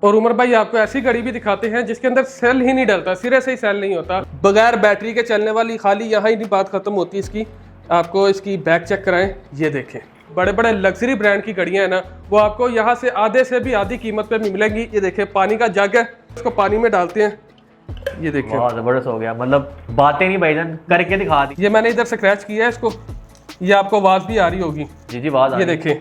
और उमर भाई आपको ऐसी घड़ी भी दिखाते हैं जिसके अंदर सेल ही नहीं डलता, सिरे से ही सेल नहीं होता, बगैर बैटरी के चलने वाली। खाली यहाँ ही नहीं बात खत्म होती इसकी। आपको इसकी बैक चेक कराएं, ये देखें। बड़े बड़े लग्जरी ब्रांड की घड़ियां हैं ना, वो आपको यहाँ से आधे से भी आधी कीमत पे मिलेंगी। ये देखें, पानी का जग है, इसको पानी में डालते हैं, ये देखें। बहुत जबरदस्त हो गया, मतलब बातें नहीं भाईजान, करके दिखा दी। ये मैंने इधर स्क्रैच किया है इसको, ये आपको आवाज भी आ रही होगी। जी जी, आवाज। ये देखें,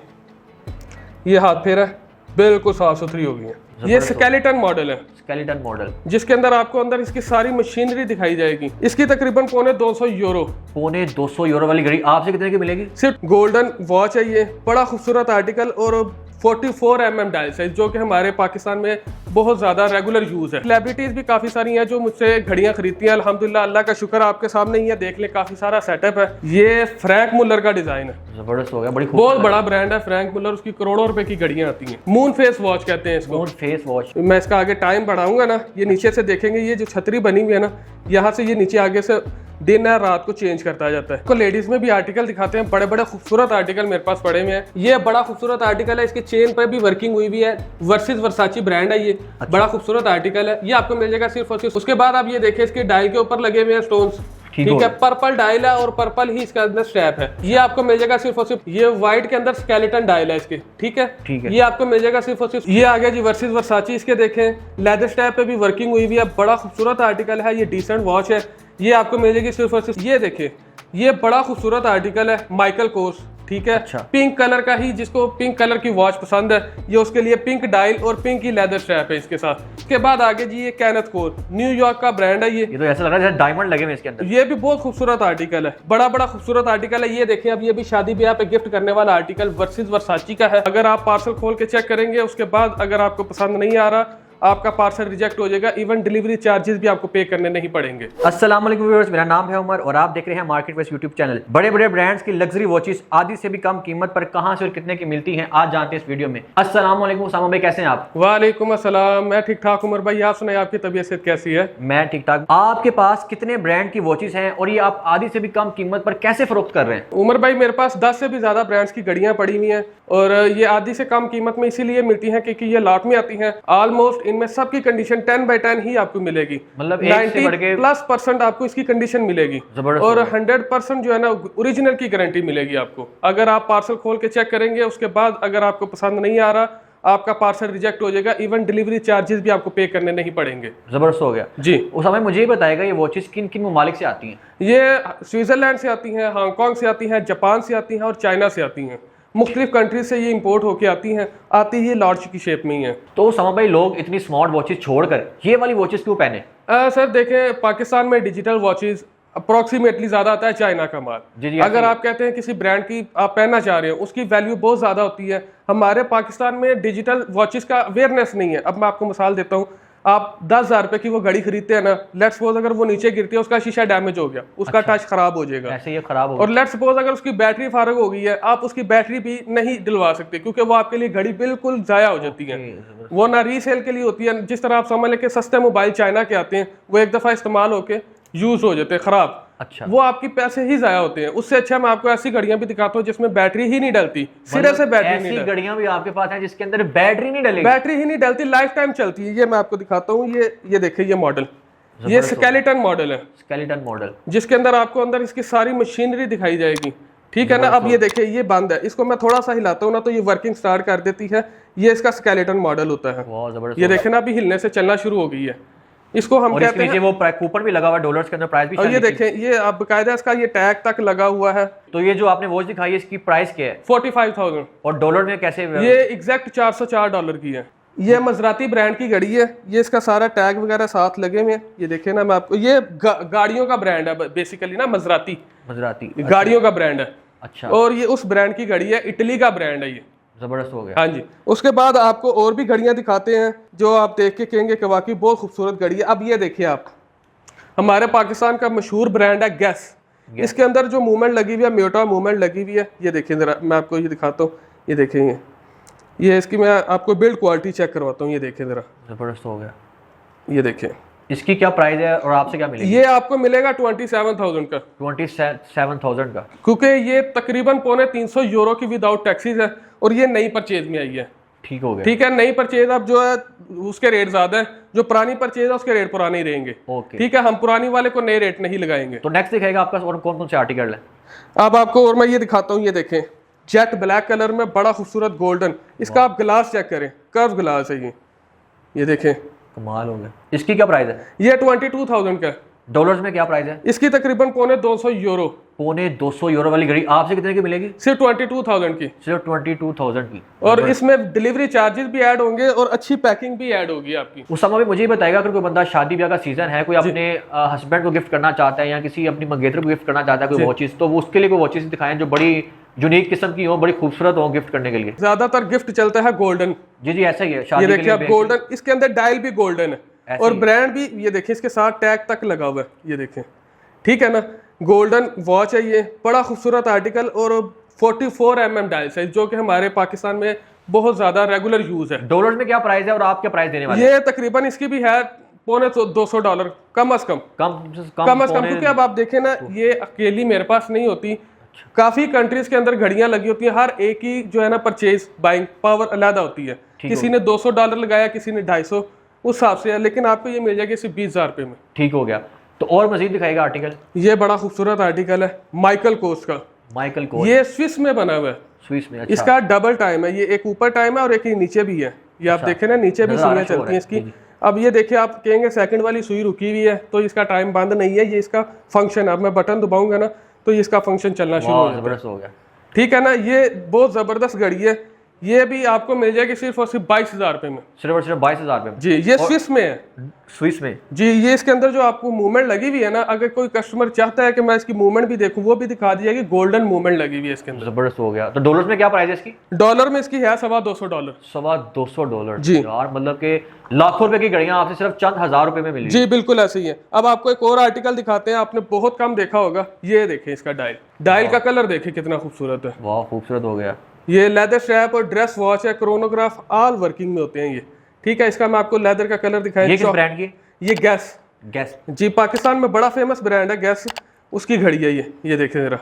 ये हाथ फेरा बिल्कुल साफ सुथरी होगी। ये स्केलेटन मॉडल है, स्केलेटन मॉडल, जिसके अंदर आपको अंदर इसकी सारी मशीनरी दिखाई जाएगी। इसकी तकरीबन पौने 200 यूरो। पौने 200 यूरो वाली घड़ी आपसे कितने की मिलेगी? सिर्फ गोल्डन वॉच है ये, बड़ा खूबसूरत आर्टिकल और 44 mm डायल साइज, जो कि हमारे पाकिस्तान में बहुत ज्यादा रेगुलर यूज है। सेलिब्रिटीज भी काफी सारी हैं जो मुझसे घड़ियां खरीदती हैं। अल्हम्दुलिल्लाह, अल्लाह का शुक्र आपके सामने ही है, देख ले काफी सारा सेटअप है। ये फ्रैंक मुलर का डिजाइन है, जबरदस्त हो गया, बड़ी बहुत बड़ा ब्रांड है फ्रैंक मुलर। उसकी करोड़ों रुपए की घड़ियां आती हैं। मून फेस वॉच कहते हैं इसको। Moon face watch. मैं इसका आगे टाइम बढ़ाऊंगा ना, ये नीचे से देखेंगे, ये जो छतरी बनी हुई है ना, यहाँ से ये नीचे आगे से दिन है रात को चेंज करता जाता है। तो लेडीज में भी आर्टिकल दिखाते हैं, बड़े बड़े खूबसूरत आर्टिकल मेरे पास पड़े हुए हैं। ये बड़ा खूबसूरत आर्टिकल है, इसके चेन पर भी वर्किंग हुई भी है। वर्सेस वर्साची ब्रांड है ये। अच्छा। बड़ा खूबसूरत आर्टिकल है, ये आपको मिल जाएगा सिर्फ और सिर्फ। उसके बाद आप ये देखें, इसके डायल के ऊपर लगे हुए हैं स्टोन्स, ठीक है, पर्पल डायल है और पर्पल ही इसका अंदर स्ट्रैप है। ये आपको मिल जाएगा सिर्फ और सिर्फ। ये व्हाइट के अंदर स्केलेटन डायल है इसके, ठीक है, ये आपको मिल जाएगा सिर्फ और सिर्फ। ये आ गया जी वर्सेस वर्साची, इसके देखें लेदर स्ट्रैप पे भी वर्किंग हुई हुई है। बड़ा खूबसूरत आर्टिकल है, ये डिसेंट वॉच है, ये आपको मिल जाएगी सिर्फ और सिर्फ। ये देखें, ये बड़ा खूबसूरत आर्टिकल है, माइकल कोर्स, ठीक है। अच्छा। पिंक कलर का ही, जिसको पिंक कलर की वॉच पसंद है, ये उसके लिए पिंक डायल और पिंक की लेदर स्ट्रैप है इसके साथ। इसके बाद आगे जी ये कैनेथ कोर, न्यूयॉर्क का ब्रांड है ये। तो ऐसा लग रहा है जैसे डायमंड लगे हुए इसके अंदर। ये भी बहुत खूबसूरत आर्टिकल है, बड़ा बड़ा खूबसूरत आर्टिकल है। ये देखें, अब ये भी शादी ब्याह पे गिफ्ट करने वाला आर्टिकल वर्सेस वर्साची का है। अगर आप पार्सल खोल के चेक करेंगे, उसके बाद अगर आपको पसंद नहीं आ रहा, आपका पार्सल रिजेक्ट हो जाएगा। इवन डिलीवरी चार्जेस भी आपको पे करने नहीं पड़ेंगे। अस्सलाम वालेकुम व्यूअर्स, मेरा नाम है उमर और आप देख रहे हैं मार्केट वेस्ट यूट्यूब चैनल। बड़े बड़े ब्रांड्स की लग्जरी वॉचेस आधी से भी कम कीमत पर कहां से और कितने की मिलती हैं, आज जानते हैं इस वीडियो में। अस्सलाम वालेकुम उसामा भाई, कैसे हैं आप? वालेकुम अस्सलाम, मैं ठीक ठाक। उमर भाई आप सुनाइए, आपकी तबीयत से कैसी है? मैं ठीक ठाक। आपके पास कितने ब्रांड की वॉचेस हैं और ये आप आधी से भी कम कीमत पर कैसे फरोख्त कर रहे हैं? उमर भाई मेरे पास 10 से भी ज्यादा ब्रांड्स की घड़ियां पड़ी हुई हैं और ये आधी से कम कीमत में इसीलिए मिलती हैं क्योंकि ये लॉट में आती हैं। ऑलमोस्ट इनमें सबकी कंडीशन 10/10 ही आपको मिलेगी, मतलब 90+% आपको इसकी कंडीशन मिलेगी और 100% जो है ना ओरिजिनल की गारंटी मिलेगी आपको। अगर आप पार्सल खोल के चेक करेंगे, उसके बाद अगर आपको पसंद नहीं आ रहा, आपका पार्सल रिजेक्ट हो जाएगा। इवन डिलीवरी चार्जेस भी आपको पे करने नहीं पड़ेंगे। जबरदस्त हो गया जी। उस समय मुझे ही बताएगा, ये वॉचेस किन किन ममालिक से आती हैं? ये स्विट्जरलैंड से आती हैं, हांगकॉन्ग से आती हैं, जापान से आती हैं और चाइना से आती हैं। मुख्तलिफ कंट्रीज से ये इंपोर्ट होके आती ही लॉर्ज की शेप में ही है। तो समा भाई, लोग इतनी स्मार्ट वॉचेस छोड़कर ये वाली वॉचेस क्यों पहने? सर देखें, पाकिस्तान में डिजिटल वॉचेस अप्रोक्सीमेटली ज्यादा आता है चाइना का माल। जी, अगर आप कहते हैं किसी ब्रांड की आप पहनना चाह रहे हो, उसकी वैल्यू बहुत ज्यादा होती है। हमारे पाकिस्तान में डिजिटल वॉचेस का अवेयरनेस नहीं है। अब मैं आपको मिसाल देता हूँ, आप 10,000 रुपए की वो घड़ी खरीदते हैं ना, लेट्स सपोज अगर वो नीचे गिरती है, उसका शीशा डैमेज हो गया, उसका टच खराब हो जाएगा, ऐसे ये खराब हो। और लेट्स सपोज अगर उसकी बैटरी फारग हो गई है, आप उसकी बैटरी भी नहीं डलवा सकते क्योंकि वो आपके लिए घड़ी बिल्कुल जाया हो जाती है। वो ना रीसेल के लिए होती है। जिस तरह आप समझ लें कि सस्ते मोबाइल चाइना के आते हैं, वो एक दफा इस्तेमाल होके यूज हो जाते हैं खराब। अच्छा। वो आपके पैसे ही जाया होते हैं। उससे अच्छा मैं आपको ऐसी घड़ियां भी दिखाता हूँ जिसमें बैटरी ही नहीं डलती, सिरे से बैटरी नहीं डलती। ऐसी घड़ियां भी आपके पास हैं जिसके अंदर बैटरी नहीं डलेगी? बैटरी ही नहीं डलती, लाइफ टाइम चलती है। ये मैं आपको दिखाता हूँ, ये देखिए, ये मॉडल, ये स्केलेटन मॉडल है, स्केलेटन मॉडल, जिसके अंदर आपको अंदर इसकी सारी मशीनरी दिखाई जाएगी, ठीक है ना। अब ये देखिए, ये बंद है, इसको मैं थोड़ा सा हिलाता हूँ ना तो ये वर्किंग स्टार्ट कर देती है। ये इसका स्केलेटन मॉडल होता है। ये देखे ना, अभी हिलने से चलना शुरू हो गई है। इसको हम कहते हैं, वो कूपन भी लगा हुआ है डॉलर्स के अंदर, प्राइस भी। और ये देखें, ये अब बकायदा इसका ये टैग तक लगा हुआ है। तो ये जो आपने वॉच दिखाई है, इसकी प्राइस क्या है? 45,000। और डॉलर में कैसे? ये एग्जैक्ट $404 की है। ये मजराती ब्रांड की घड़ी है। ये इसका सारा टैग वगैरह साथ लगे हुए हैं। ये देखें ना, मैं आपको, ये गाड़ियों का ब्रांड है बेसिकली ना, मजराती गाड़ियों का ब्रांड है। अच्छा। और ये उस ब्रांड की घड़ी है, इटली का ब्रांड है ये। जबरदस्त हो गया। हाँ जी। उसके बाद आपको और भी घड़ियां दिखाते हैं जो आप देख के कहेंगे कि वाकई बहुत खूबसूरत घड़ी है। अब ये देखिए आप, हमारे पाकिस्तान का मशहूर ब्रांड है गैस। इसके अंदर जो मूवमेंट लगी हुई है, म्यूटा मूवमेंट लगी हुई है। ये देखिए जरा, मैं आपको ये दिखाता हूँ। ये देखेंगे, ये इसकी मैं आपको बिल्ड क्वालिटी चेक करवाता हूँ। ये देखें जरा, जबरदस्त हो गया। ये देखें, इसकी क्या प्राइस है और आपसे क्या मिलेगी? ये आपको मिलेगा 27,000 का। 27,000 का, क्योंकि ये तकरीबन पौने 300 यूरो की विदाउट टैक्सीज है और ये नई परचेज में आई है। ठीक हो गया। ठीक है, नई परचेज अब जो है उसके रेट ज्यादा है, जो पुरानी परचेज है उसके रेट पुराने ही रहेंगे। ओके, ठीक है, हम पुरानी वाले को नए रेट नहीं लगाएंगे। तो नेक्स्ट दिखाएगा आपका और कौन कौन से आर्टिकल है? अब आपको और मैं ये दिखाता हूँ, ये देखें जेट ब्लैक कलर में बड़ा खूबसूरत गोल्डन, इसका आप ग्लास चेक करें, कर्व ग्लास है ये देखें, कमाल हो गया। इसकी क्या प्राइस है? ये 22,000 का है। डॉलर्स में क्या प्राइस है? इसकी तकरीबन €200। पौने 200 यूरो वाली घड़ी आपसे कितने की मिलेगी? सिर्फ 22,000 की, सिर्फ 22,000 की। और इसमें डिलीवरी चार्जेस भी ऐड होंगे और अच्छी पैकिंग भी ऐड होगी आपकी। उसामा भाई मुझे ही बताएगा, अगर कोई बंदा शादी ब्याह का सीजन है, कोई अपने हस्बैंड को गिफ्ट करना चाहता है या किसी अपनी मंगेतर को गिफ्ट करना चाहता है कोई वॉचेस, तो वो उसके लिए कोई वॉचेस दिखाएं जो बड़ी यूनिक किस्म की हो, बड़ी खूबसूरत हो गिफ्ट करने के लिए। ज्यादातर गिफ्ट चलता है गोल्डन। जी जी ऐसा ही है, ये शादी के देखिए आप लिए गोल्डन, इसके अंदर डायल भी गोल्डन है ऐसे और ही। ब्रांड भी ये देखिए इसके साथ टैग तक लगा हुआ है, ये देखें, ठीक है ना। गोल्डन वॉच है ये, बड़ा खूबसूरत आर्टिकल और 44 mm डायल साइज, जो कि हमारे पाकिस्तान में बहुत ज्यादा रेगुलर यूज है। डॉलर्स में क्या प्राइस है और आप क्या प्राइस देने वाले हैं? ये तकरीबन इसकी भी है $200 कम अज कम, क्योंकि अब आप देखें ना, ये अकेली मेरे पास नहीं होती, काफी कंट्रीज के अंदर घड़ियां लगी होती हैं, हर एक की जो है ना परचेज बाइंग पावर अलग होती है। किसी ने $200 लगाया, किसी ने 250, उस हिसाब से है, लेकिन आपको ये मिल जाएगी सिर्फ 20,000 में। ठीक हो गया। तो और मजीद दिखाएगा आर्टिकल? ये बड़ा खूबसूरत आर्टिकल है माइकल कोर्स का, माइकल कोर्स, ये स्विस में बना हुआ है। स्विस में, अच्छा। इसका डबल टाइम है, ये एक ऊपर टाइम है और एक नीचे भी है। ये आप देखें ना, नीचे भी सुइयां चलती हैं इसकी। अब ये देखिए, आप कहेंगे सेकंड वाली सुई रुकी हुई है तो इसका टाइम बंद नहीं है, ये इसका फंक्शन। अब मैं बटन दबाऊंगा ना तो इसका फंक्शन चलना शुरू हो जाता है। ठीक है ना, ये बहुत जबरदस्त घड़ी है। ये भी आपको मिल जाएगी सिर्फ और सिर्फ 22,000 में। सिर्फ और सिर्फ 22,000 में जी, ये स्विस में है। स्विस में जी, ये इसके अंदर जो आपको मूवमेंट लगी हुई है ना, अगर कोई कस्टमर चाहता है कि मैं इसकी मूवमेंट भी देखूं, वो भी दिखा दी जाएगी। गोल्डन मूवमेंट लगी हुई है इसके अंदर। जबरदस्त हो गया। तो डॉलर्स में क्या प्राइस है इसकी? डॉलर में इसकी है $250। $250 जी यार, मतलब कि लाखों रुपए की घड़ियां आपसे सिर्फ चंद हजार रुपए में मिली। जी बिल्कुल ऐसे ही है। अब आपको एक और आर्टिकल दिखाते हैं, आपने बहुत कम देखा होगा। ये देखें इसका डायल का कलर देखें कितना खूबसूरत है। वाह, खूबसूरत हो गया। ये लेदर स्ट्रैप और ड्रेस वॉच है, क्रोनोग्राफ ऑल वर्किंग में होते हैं ये। ठीक है, इसका मैं आपको लेदर का कलर दिखाया। ये किस ब्रांड की? ये गैस जी, पाकिस्तान में बड़ा फेमस ब्रांड है गैस, उसकी घड़ी है ये देखें जरा।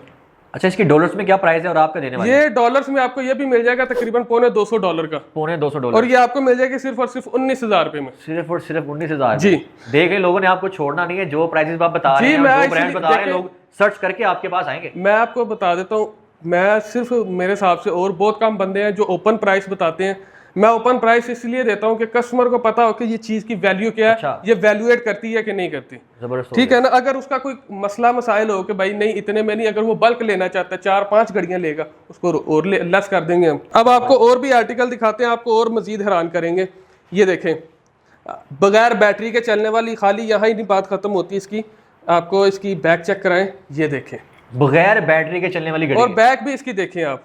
अच्छा, इसकी डॉलर्स में क्या प्राइस है और आपका देने वाले? ये डॉलर्स में आपको ये भी मिल जाएगा तकरीबन $250 का। $250 और ये आपको मिल जाएगी सिर्फ और सिर्फ $19,000 में। सिर्फ और सिर्फ 19,000 जी। देख रहे लोगों ने आपको छोड़ना नहीं है, जो प्राइसेस आप बता रहे हैं, जो ब्रांड बता रहे हैं, लोग सर्च करके आपके पास आएंगे। मैं आपको बता देता हूँ, मैं सिर्फ मेरे हिसाब से और बहुत कम बंदे हैं जो ओपन प्राइस बताते हैं। मैं ओपन प्राइस इसलिए देता हूँ कि कस्टमर को पता हो कि ये चीज की वैल्यू क्या है। अच्छा। ये वैल्यूएट करती है कि नहीं करती। जबरदस्त। ठीक है ना, अगर उसका कोई मसला मसाइल हो कि भाई नहीं इतने में नहीं, अगर वो बल्क लेना चाहता है, 4-5 घड़ियां लेगा, उसको और लेस कर देंगे हम। अब आपको और भी आर्टिकल दिखाते हैं, आपको और मजीद हैरान करेंगे। ये देखें, बगैर बैटरी के चलने वाली, खाली यहाँ ही नहीं बात खत्म होती इसकी, आपको इसकी बैक चेक कराएं। ये देखें, बगैर बैटरी के चलने वाली घड़ी, और बैक भी इसकी देखें आप,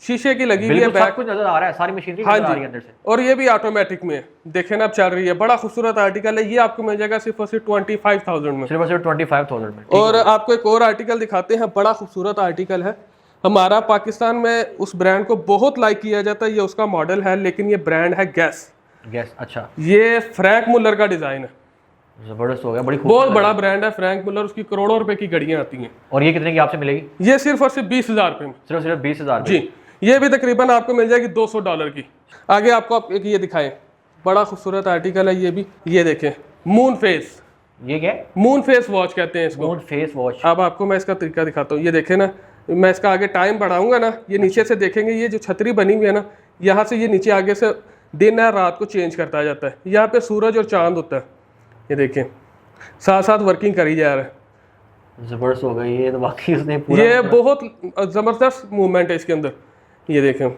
शीशे की लगी हुई है बैक, सब कुछ नजर आ रहा है, सारी मशीनरी हाँ नजर आ रही जी, है अंदर से। और ये भी ऑटोमेटिक में है, देखें ना अब चल रही है। बड़ा खूबसूरत आर्टिकल है, ये आपको मिल जाएगा सिर्फ और सिर्फ 25,000 में। सिर्फ और सिर्फ 25,000 में। और आपको एक और आर्टिकल दिखाते हैं, बड़ा खूबसूरत आर्टिकल है। हमारा पाकिस्तान में उस ब्रांड को बहुत लाइक किया जाता है, ये उसका मॉडल है, लेकिन ये ब्रांड है गैस। अच्छा, ये फ्रैंक मुलर का डिजाइन है, जबरदस्त हो गया, बड़ी बहुत बड़ा ब्रांड है फ्रैंक मुलर, उसकी करोड़ों रुपए की घड़ियां आती हैं। और ये कितने की आपसे मिलेगी? ये सिर्फ और सिर्फ 20,000 में। सिर्फ और सिर्फ 20,000 जी, ये भी तकरीबन आपको मिल जाएगी $200 की। आगे आपको आप एक ये दिखाएं, बड़ा खूबसूरत आर्टिकल है ये भी। ये देखें, मून फेस, ये क्या है? मून फेस वॉच कहते हैं इसको। Moon face watch. अब आपको मैं इसका तरीका दिखाता हूँ। ये देखें ना, मैं इसका आगे टाइम बढ़ाऊंगा ना, ये नीचे से देखेंगे, ये जो छतरी बनी हुई है ना, यहाँ से ये नीचे आगे से दिन है रात को चेंज करता जाता है। यहाँ पे सूरज और चांद होता है, ये देखें, साथ साथ वर्किंग करी जा रहा है। जबरदस्त हो गई ये तो, बाकी उसने पूरा, ये बहुत जबरदस्त मूवमेंट है इसके अंदर। ये देखें,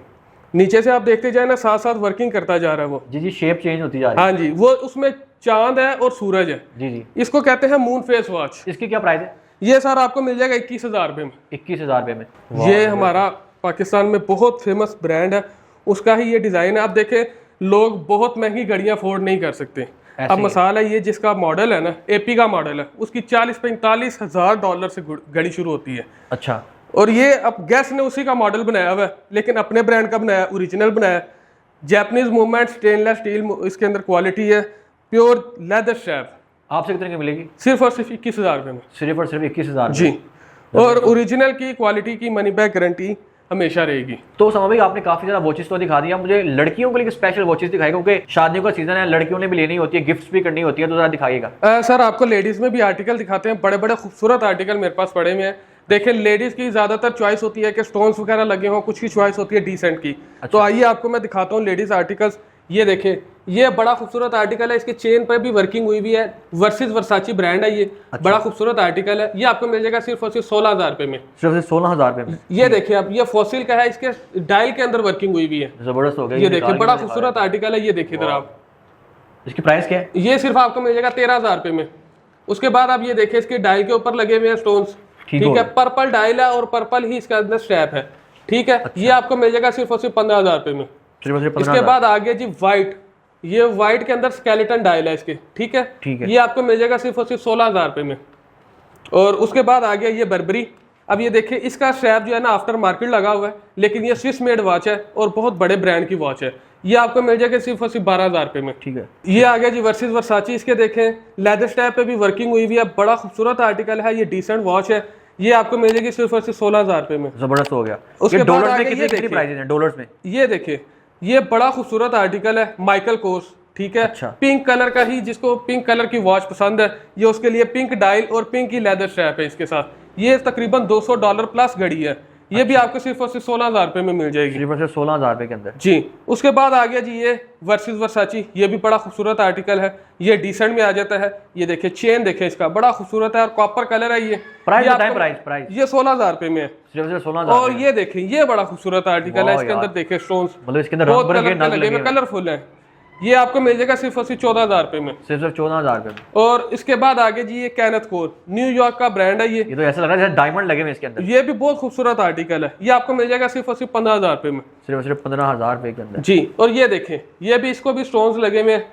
नीचे से आप देखते जाए ना, साथ साथ वर्किंग करता जा रहा है वो। जी जी, शेप चेंज होती जा रही है। हाँ जी, वो उसमें चांद है और सूरज है। जी जी। इसको कहते हैं मून फेस वॉच। इसकी क्या प्राइस है? ये सर आपको मिल जाएगा 21,000 रुपये में। 21,000 रुपये में। ये हमारा पाकिस्तान में बहुत फेमस ब्रांड है, उसका ही ये डिज़ाइन है। आप देखें, लोग बहुत महंगी घड़ियां अफोर्ड नहीं कर सकते। अब मसाला ये जिसका मॉडल है ना, एपी का मॉडल है, उसकी $40-45 हज़ार से घड़ी शुरू होती है। अच्छा। और ये अब गैस ने उसी का मॉडल बनाया हुआ है, लेकिन अपने ब्रांड का बनाया, ओरिजिनल बनाया। जैपनीज मूवमेंट, स्टेनलेस स्टील इसके अंदर क्वालिटी है, प्योर लेदर स्ट्रैप। आपसे कितने की मिलेगी? सिर्फ और सिर्फ 21,000 रुपये में। सिर्फ और सिर्फ 21,000 जी। और ओरिजिनल की क्वालिटी की मनी बैक गारंटी, हमेशा रहेगी। तो उसामा भाई आपने काफी ज्यादा वॉचेस तो दिखा दिया, मुझे लड़कियों के लिए स्पेशल वॉचेस दिखाएगा क्योंकि शादियों का सीजन है, लड़कियों ने भी लेनी होती है, गिफ्ट्स भी करनी होती है, तो जरा दिखाइएगा। सर आपको लेडीज में भी आर्टिकल दिखाते हैं, बड़े बड़े खूबसूरत आर्टिकल मेरे पास पड़े हुए हैं। देखिए लेडीज की ज्यादातर चॉइस होती है कि स्टोन्स वगैरह लगे हों, कुछ की चॉइस होती है डिसेंट की। तो आइए आपको मैं दिखाता हूँ लेडीज आर्टिकल्स। ये देखें, ये बड़ा खूबसूरत आर्टिकल है, इसके चेन पर भी वर्किंग हुई हुई है, वर्सेस वर्साची ब्रांड है ये। बड़ा खूबसूरत आर्टिकल है, ये आपको मिल जाएगा सिर्फ और सिर्फ 16,000 रुपए में। सिर्फ 16,000 रुपए में। ये देखिए अब ये फॉसिल का है, इसके डायल के अंदर वर्किंग हुई हुई है, जबरदस्त हो गया। ये देखिए बड़ा खूबसूरत आर्टिकल है। ये देखिए इधर आप, इसकी प्राइस क्या है? ये सिर्फ आपको मिल जाएगा 13,000 रुपए में। उसके बाद आप ये देखिए इसके डायल के ऊपर लगे हुए हैं स्टोन्स, ठीक है, पर्पल डायल है और पर्पल ही इसके अंदर स्ट्रैप है, ठीक है। ये आपको मिल जाएगा सिर्फ और सिर्फ 15,000 रुपए में। इसके बाद आगे जी व्हाइट, ये व्हाइट के अंदर स्केलेटन डायल है इसके, ठीक है। ये आपको मिल जाएगा सिर्फ और सिर्फ 16,000 रुपए में। और उसके बाद आ गया ये बर्बरी। अब ये देखिए इसका स्ट्रैप जो है ना आफ्टर मार्केट लगा हुआ है, लेकिन ये स्विस मेड वॉच है और बहुत बड़े ब्रांड की वॉच है। ये आपको मिल जाएगा सिर्फ और सिर्फ 12,000 रुपए में, ठीक है। ये आ गया जी वर्सेस वर्साची, इसके देखें लेदर स्ट्रैप पे भी वर्किंग हुई हुई है, बड़ा खूबसूरत आर्टिकल है, ये डिसेंट वॉच है। ये आपको मिल जाएगी सिर्फ और सिर्फ 16,000 रुपए में। जबरदस्त हो गया। उसके डॉलर में कितनी प्राइस है डॉलर्स में? ये देखिए ये बड़ा खूबसूरत आर्टिकल है, माइकल कोर्स, ठीक है। अच्छा। पिंक कलर का ही, जिसको पिंक कलर की वॉच पसंद है, ये उसके लिए पिंक डायल और पिंक ही लेदर स्ट्रैप है इसके साथ। ये तकरीबन $200 प्लस घड़ी है। ये भी आपको सिर्फ और सिर्फ 16,000 रुपए में मिल जाएगी। सिर्फ 16,000 रुपए के अंदर जी। उसके बाद आ गया जी ये वर्सेस वर्साची, ये भी बड़ा खूबसूरत आर्टिकल है, ये डिसेंट में आ जाता है। ये देखिए चेन देखे इसका, बड़ा खूबसूरत है और कॉपर कलर है। ये प्राइस बताएं, प्राइस ये 16,000 रुपए में है, सिर्फ 16,000। और ये देखें ये बड़ा खूबसूरत आर्टिकल है, इसके अंदर देखे स्टोन्स, मतलब इसके अंदर रंग बिरंगे लगे हुए कलरफुल है। ये आपको मिल जाएगा सिर्फ और सिर्फ 14,000 रुपए में, सिर्फ 14,000 रुपए में। और इसके बाद आगे जी ये कैनेथ कोर, न्यूयॉर्क का ब्रांड है ये तो ऐसा लग रहा है जैसे डायमंड लगे हुए इसके अंदर। ये भी बहुत खूबसूरत आर्टिकल है, ये आपको मिल जाएगा सिर्फ और सिर्फ 15,000 रुपए में, सिर्फ 15,000 रुपए के अंदर। जी। और ये देखें ये भी, इसको भी स्टोन्स लगे हुए हैं,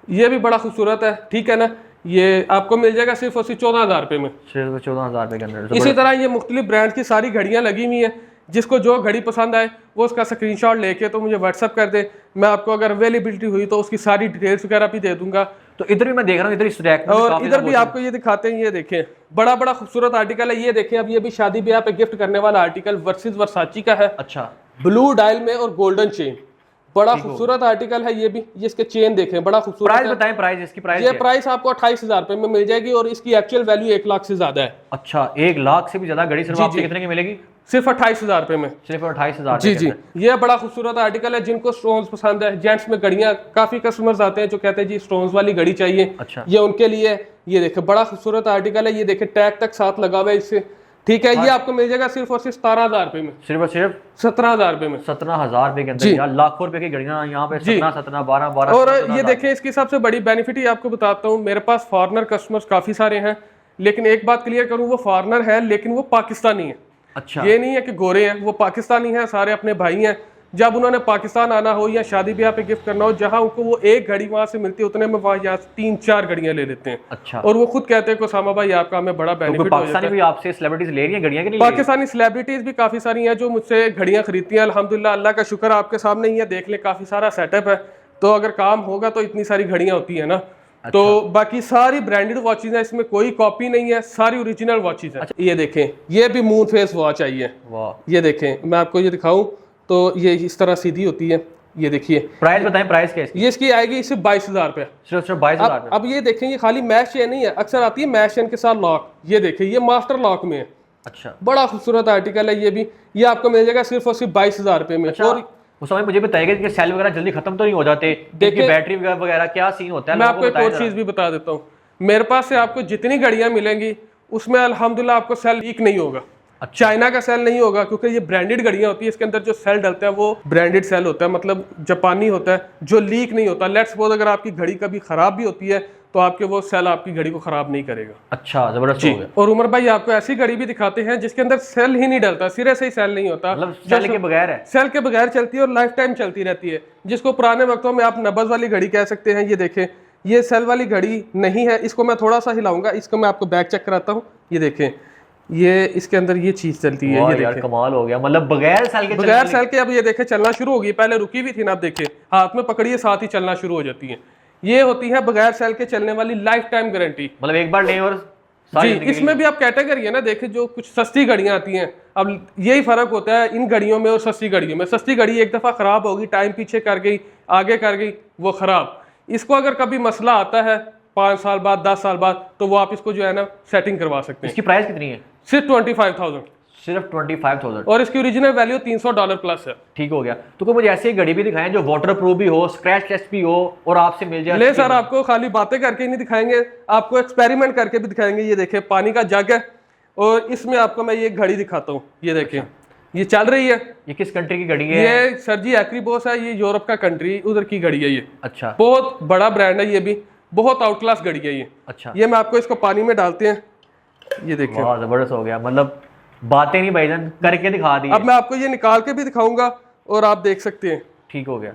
ये भी बड़ा खूबसूरत है, ठीक है ना। ये आपको मिल जाएगा सिर्फ और सिर्फ 14,000 रुपए में, सिर्फ 14,000 रुपए के अंदर। इसी तरह ये मुख्तलिफ ब्रांड की सारी घड़ियां लगी हुई हैं, जिसको जो घड़ी पसंद आए वो उसका स्क्रीनशॉट लेके तो मुझे व्हाट्सअप कर दे, मैं आपको अगर अवेलेबिलिटी हुई तो उसकी सारी डिटेल्स वगैरह भी दे दूंगा। तो इधर भी मैं देख रहा हूँ, इधर इस रैक में और इधर भी आपको ये दिखाते हैं, ये देखें बड़ा बड़ा खूबसूरत आर्टिकल है। ये देखें अब ये भी शादी ब्याह पे गिफ्ट करने वाला आर्टिकल वर्सेस वर्साची का है। अच्छा। ब्लू डायल में और गोल्डन चेन, बड़ा खूबसूरत आर्टिकल है ये भी। ये इसके चेन देखें, बड़ा खूबसूरत। प्राइस बताएं, प्राइस इसकी प्राइस। ये प्राइस आपको 28,000 रुपए में मिल जाएगी और इसकी एक्चुअल वैल्यू 1 लाख से ज्यादा है। अच्छा, 1 लाख से भी ज्यादा घड़ी सिर्फ आपको कितने की मिलेगी? सिर्फ 28,000 रुपए में, सिर्फ 28,000। जी जी। ये बड़ा खूबसूरत आर्टिकल है, जिनको स्टोन्स पसंद है, जेंट्स में घड़ियां, काफी कस्टमर्स आते हैं जो कहते हैं जी स्टोन्स वाली घड़ी चाहिए। अच्छा। ये उनके लिए, ये देखे बड़ा खूबसूरत आर्टिकल है, ये देखे टैग तक साथ लगा हुआ है इससे, ठीक है। ये आपको मिल जाएगा सिर्फ और सिर्फ 17,000 रुपए में, सिर्फ 17,000 रुपए में, 17,000 रुपए के अंदर। यार लाखों रुपए की घड़ियां यहाँ पे 17, 17, 12, 12। और ये देखें इसकी सबसे बड़ी बेनिफिट ही आपको बताता हूँ, मेरे पास फॉरेनर कस्टमर्स काफी सारे हैं, लेकिन एक बात क्लियर करूँ, वो फॉरेनर है लेकिन वो पाकिस्तानी है। अच्छा। ये नहीं है कि गोरे हैं, वो पाकिस्तानी हैं, सारे अपने भाई हैं। जब उन्होंने पाकिस्तान आना हो या शादी ब्याह पे गिफ्ट करना हो, जहां उनको वो एक घड़ी वहां से मिलती है, उतने में वहां यहाँ 3-4 घड़ियां ले लेते हैं। अच्छा। और वो खुद कहते हैं कि उसामा भाई आपका हमें बड़ा बेनिफिट हो जाता है। पाकिस्तानी भी आपसे सेलिब्रिटीज ले रही हैं घड़ियां के लिए? पाकिस्तानी सेलिब्रिटीज भी काफी सारी हैं जो मुझसे घड़ियां खरीदती हैं। अल्हम्दुलिल्लाह, अल्लाह का शुक्र आपके सामने ही है, देख ले काफी सारा सेटअप है। तो अगर काम होगा तो इतनी सारी घड़ियां होती है ना। तो बाकी सारी ब्रांडेड वॉचेज है, इसमें कोई कॉपी नहीं है, सारी ओरिजिनल वॉचेज है। ये देखें ये भी मून फेस वॉच आई है। वाह। ये देखें, मैं आपको ये दिखाऊं तो ये इस तरह सीधी होती है। ये देखिए प्राइस बताएं, प्राइस क्या है? ये इसकी आएगी सिर्फ 22,000 रुपए, सिर्फ 22,000। अब ये देखें, ये खाली मैश चेन नहीं है, अक्सर आती है मैश चेन के साथ लॉक। ये देखें ये मास्टर लॉक में है। अच्छा। बड़ा खूबसूरत आर्टिकल है ये भी। ये आपको मिल जाएगा सिर्फ और सिर्फ 22,000 रुपए में। अच्छा। और उस समय मुझे बताइएगा कि सेल वगैरह जल्दी खत्म तो नहीं हो जाते? देखिए बैटरी वगैरह क्या सीन होता है? मैं आपको एक और चीज भी बता देता हूँ, मेरे पास से आपको जितनी घड़ियां मिलेंगी उसमें अल्हम्दुलिल्लाह आपको सेल लीक नहीं होगा। अच्छा। चाइना का सेल नहीं होगा, क्योंकि ये ब्रांडेड घड़ियां होती है, इसके अंदर जो सेल डलता है वो ब्रांडेड सेल होता है, मतलब जापानी होता है, जो लीक नहीं होता। लेट्स सपोज अगर आपकी घड़ी कभी खराब भी होती है तो आपके वो सेल आपकी घड़ी को खराब नहीं करेगा। अच्छा, जबरदस्त हो गया। और उमर भाई आपको ऐसी घड़ी भी दिखाते हैं जिसके अंदर सेल ही नहीं डलता, सिरे से ही सेल नहीं होता, मतलब सेल के बगैर है, सेल के बगैर चलती है और लाइफ टाइम चलती रहती है, जिसको पुराने वक्तों में आप नब्ज वाली घड़ी कह सकते हैं। ये देखें ये सेल वाली घड़ी नहीं है, इसको मैं थोड़ा सा हिलाऊंगा, इसको मैं आपको बैक चेक कराता हूँ। ये देखें ये इसके अंदर ये चीज चलती है। ये यार कमाल हो गया, मतलब बगैर सेल के, बगैर सेल के। अब ये देखें चलना शुरू होगी, पहले रुकी हुई थी ना, आप देखें हाथ में पकड़िए साथ ही चलना शुरू हो जाती है। ये होती है बगैर सेल के चलने वाली लाइफ टाइम गारंटी। मतलब एक बार लें और जी, इसमें भी आप कैटेगरी है ना, देखिए जो कुछ सस्ती घड़ियां आती हैं, अब यही फर्क होता है इन घड़ियों में और सस्ती घड़ियों में। सस्ती घड़ी एक दफा खराब होगी, टाइम पीछे कर गई, आगे कर गई, वो खराब। इसको अगर कभी मसला आता है 5 साल बाद, 10 साल बाद, तो वो आप इसको जो है ना सेटिंग करवा सकते हैं। इसकी प्राइस कितनी है? सिर्फ 25,000, सिर्फ 25,000। और इसकी ओरिजिनल वैल्यू $300 प्लस है। ठीक हो गया। तो कोई मुझे ऐसी घड़ी भी दिखाएं जो वाटर प्रूफ भी हो, स्क्रैच टेस्ट भी हो और आपसे मिल जाए। ले सर, आपको खाली बातें करके नहीं दिखाएंगे, आपको एक्सपेरिमेंट करके भी दिखाएंगे। ये देखिए पानी का जग है, और इसमें आपको मैं ये घड़ी दिखाता हूँ। ये देखिए, ये चल रही है। ये किस कंट्री की घड़ी है? ये सर जी एक्रीबॉस है, ये यूरोप का कंट्री, उधर की घड़ी है ये। अच्छा, बहुत बड़ा ब्रांड है, ये भी बहुत आउट क्लास घड़ी है ये। अच्छा, ये मैं आपको इसको पानी में डालते हैं, ये देखिए। बहुत जबरदस्त हो गया, मतलब बातें नहीं भाईजान, करके दिखा दी। अब मैं आपको ये निकाल के भी दिखाऊंगा और आप देख सकते हैं। ठीक हो गया,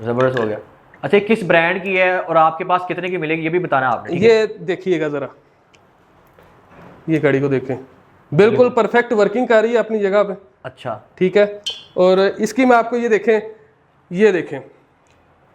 जबरदस्त हो गया। अच्छा, ये किस ब्रांड की है और आपके पास कितने की मिलेगी ये भी बताना आपने। ये देखिएगा जरा, ये घड़ी को देखें, बिल्कुल परफेक्ट वर्किंग कर रही है अपनी जगह पे। अच्छा, ठीक है। और इसकी मैं आपको ये देखें, ये देखें,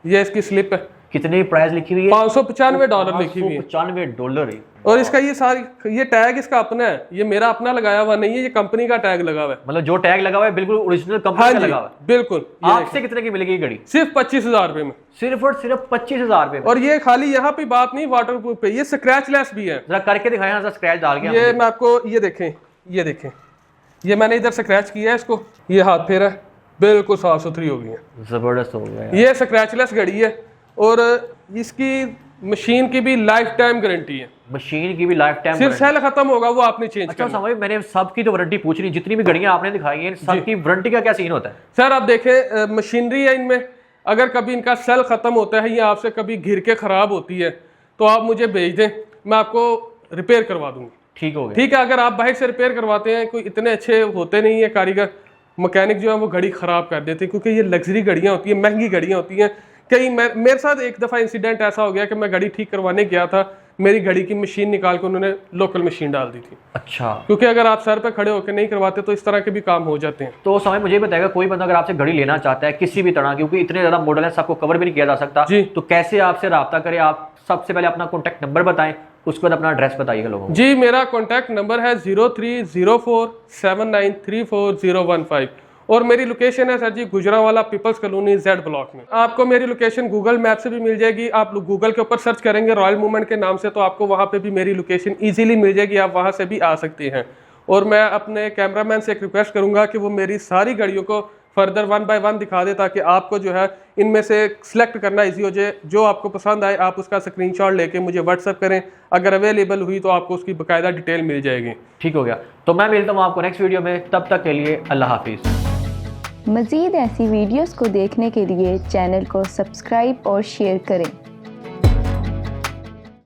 ये इसकी स्लिप है। कितनी प्राइस लिखी हुई है? $595 लिखी हुई है। $595 ही। और इसका ये सारी, ये टैग इसका अपना है, ये मेरा अपना लगाया हुआ नहीं है, ये कंपनी का टैग लगा हुआ है। मतलब जो टैग लगा हुआ है बिल्कुल ओरिजिनल कंपनी का लगा हुआ है। बिल्कुल। आपसे कितने की मिलेगी ये घड़ी? सिर्फ 25,000 रुपए में। सिर्फ और सिर्फ 25,000 रुपए में। और ये खाली यहाँ पे बात नहीं वाटर प्रूफ पे, ये स्क्रैचलेस भी है। जरा करके दिखाएं, जरा स्क्रैच डाल के। ये मैं आपको ये देखें, ये देखें, ये मैंने इधर स्क्रैच किया है इसको, ये हाथ फेरा है, बिल्कुल साफ सुथरी हो गई है। जबरदस्त हो गया। ये स्क्रैचलेस घड़ी है, और इसकी मशीन की भी लाइफ टाइम गारंटी है। मशीन की भी लाइफ टाइम। सिर्फ सेल खत्म होगा वो आपने चेंज अच्छा, करना। समझ, मैंने सबकी तो वारंटी पूछ रही, जितनी भी घड़ियां आपने दिखाई हैं सबकी वारंटी का क्या सीन होता है? सर आप देखें, मशीनरी है इनमें, अगर कभी इनका सेल खत्म होता है या आपसे कभी घिर के खराब होती है तो आप मुझे भेज दें, मैं आपको रिपेयर करवा दूंगा। ठीक हो गया। ठीक है। अगर आप बाहर से रिपेयर करवाते हैं, कोई इतने अच्छे होते नहीं है कारीगर, मैकेनिक जो है वो घड़ी खराब कर देते हैं, क्योंकि ये लग्जरी घड़ियां होती हैं, महंगी घड़ियां होती हैं। कई मेरे साथ एक दफ़ा इंसिडेंट ऐसा हो गया कि मैं घड़ी ठीक करवाने गया था, मेरी घड़ी की मशीन निकाल के उन्होंने लोकल मशीन डाल दी थी। अच्छा, क्योंकि अगर आप सर पे खड़े होकर नहीं करवाते तो इस तरह के भी काम हो जाते हैं। तो समय मुझे बताएगा, कोई बंदा अगर आपसे घड़ी लेना चाहता है किसी भी तरह, क्योंकि इतने ज्यादा मॉडल है सबको कवर भी नहीं किया जा सकता, तो कैसे आपसे रब्ता करे? आप सबसे पहले अपना कॉन्टैक्ट नंबर बताएं, उसके बाद अपना एड्रेस बताइएगा लोगों को। जी, मेरा कॉन्टैक्ट नंबर है 030479340015, और मेरी लोकेशन है sir ji Gujranwala Peoples Colony Z block में। आपको मेरी लोकेशन गूगल मैप से भी मिल जाएगी, आप गूगल के ऊपर सर्च करेंगे रॉयल मूवमेंट के नाम से तो आपको वहाँ पे भी मेरी लोकेशन इजीली मिल जाएगी, आप वहाँ से भी आ सकते हैं। और मैं अपने कैमरामैन से एक रिक्वेस्ट करूँगा कि वो मेरी सारी गाड़ियों को फर्दर 1 बाय 1 दिखा दे, ताकि आपको जो है इनमें से सिलेक्ट करना इजी हो जाए। जो आपको पसंद आए आप उसका स्क्रीनशॉट लेके मुझे व्हाट्सअप करें, अगर अवेलेबल हुई तो आपको उसकी बाकायदा डिटेल मिल जाएगी। ठीक हो गया। तो मैं मिलता हूँ आपको नेक्स्ट वीडियो में, तब तक के लिए अल्लाह हाफिज़। मज़ीद ऐसी वीडियोस को देखने के लिए चैनल को सब्सक्राइब और शेयर करें।